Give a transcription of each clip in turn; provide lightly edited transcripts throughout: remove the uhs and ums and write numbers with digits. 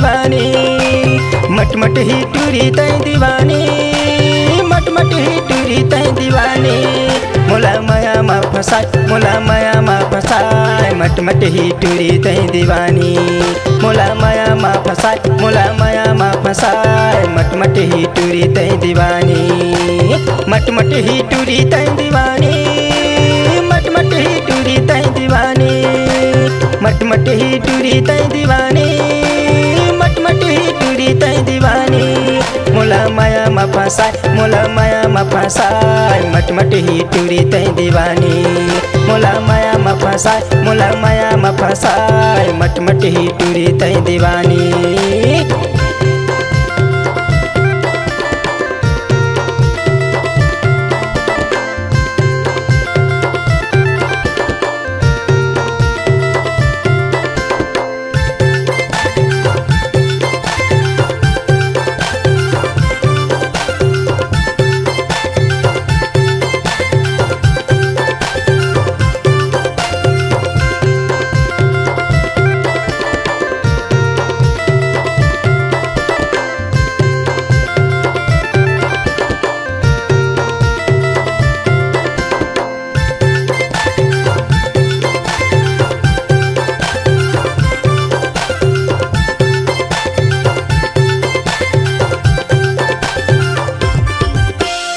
दीवानी। मटमट ही टूरी तै दीवानी, मटमट ही टूरी तै दीवानी। मोला माया मा फसाय, मोला माया मा फसाय, मटमट ही टूरी तै दीवानी। मोला माया मा फसाय, मोला माया मा फसाय, मटमट ही टूरी तै दीवानी। मटमट ही टूरी तै दीवानी, मटमट ही टूरी तै दीवानी। मटमट ही टूरी तै दीवानी, मटमट ही टूरी तै दीवानी। मोला माया मा फसाय, मोला माया मा फसाय, मटमट ही टूरी तै दीवानी। मोला माया मा फसाय, मोला माया मा फसाय, मटमट ही टूरी तै दीवानी।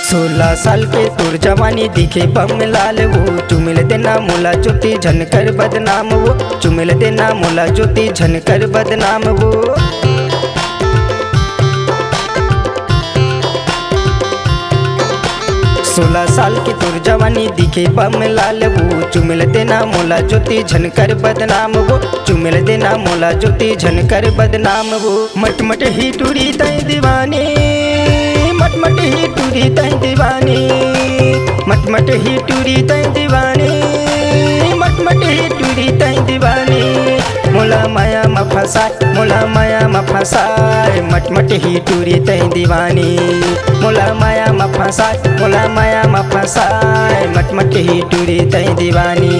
सोलह साल के तोर जवानी दिखे बम लाल वो। चुमिल देना मोला ज्योति झनकर बदनाम वो, चुमिल देना मोला ज्योति झनकर बदनाम वो। सोलह साल की तोर जवानी दिखे बम लाल वो। चुमिल देना मोला ज्योति झनकर बदनाम वो, चुमिल देना मोला ज्योति झनकर बदनाम वो। मटमट ही टूरी तै दीवानी, मटमट ही टूरी तै दीवानी। मटमट ही टूरी तै दीवानी, मटमट ही टूरी तै दीवानी। मोला माया मा फसाय, मोला माया मा फसाय, मटमट ही टूरी तै दीवानी। मोला माया मा फसाय, मोला माया मा फसाय, मटमट ही टूरी तै दीवानी।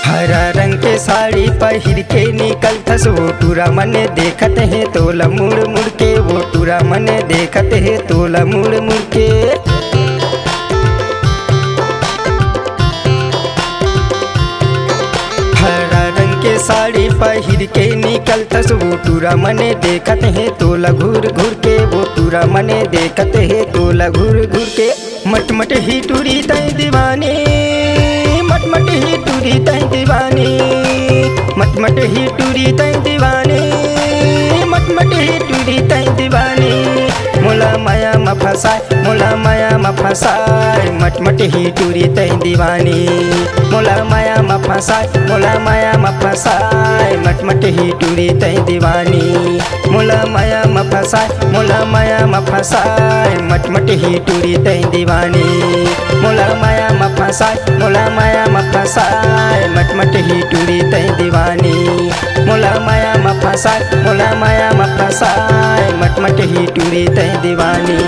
हरा रंग के साड़ी पहिर के निकल थस वो। टूरा मने देखत है तोला मुड़ मुड़ के, वो टूरा मने देखत है तोला मुड़ मुड़ के। हरा रंग के साड़ी पहिर के निकल थस वो। टूरा मने देखत है तोला घूर घूर के, वो टूरा मने देखत है तोला घूर घूर के। मटमट ही टूरी तै दीवानी, मटमट ही टूरी तै दीवानी। मटमट ही टूरी तै दीवानी, मटमट ही टूरी तै दीवानी। मोला माया मा फसाय, मोला माया मा फसाय, मटमट ही टूरी तै दीवानी। मोला माया मा फसाय, मोला माया मा फसाय, मटमट ही टूरी तै दीवानी। मोला माया मा फसाय, मोला माया मा फसाय, मटमट ही टूरी तै दीवानी। मोला माया मा फसाय, मोला माया मा फसाय, मटमट ही टूरी तै दीवानी। मोला माया मा फसाय, मोला माया मा फसाय, मटमट ही टूरी तै दीवानी।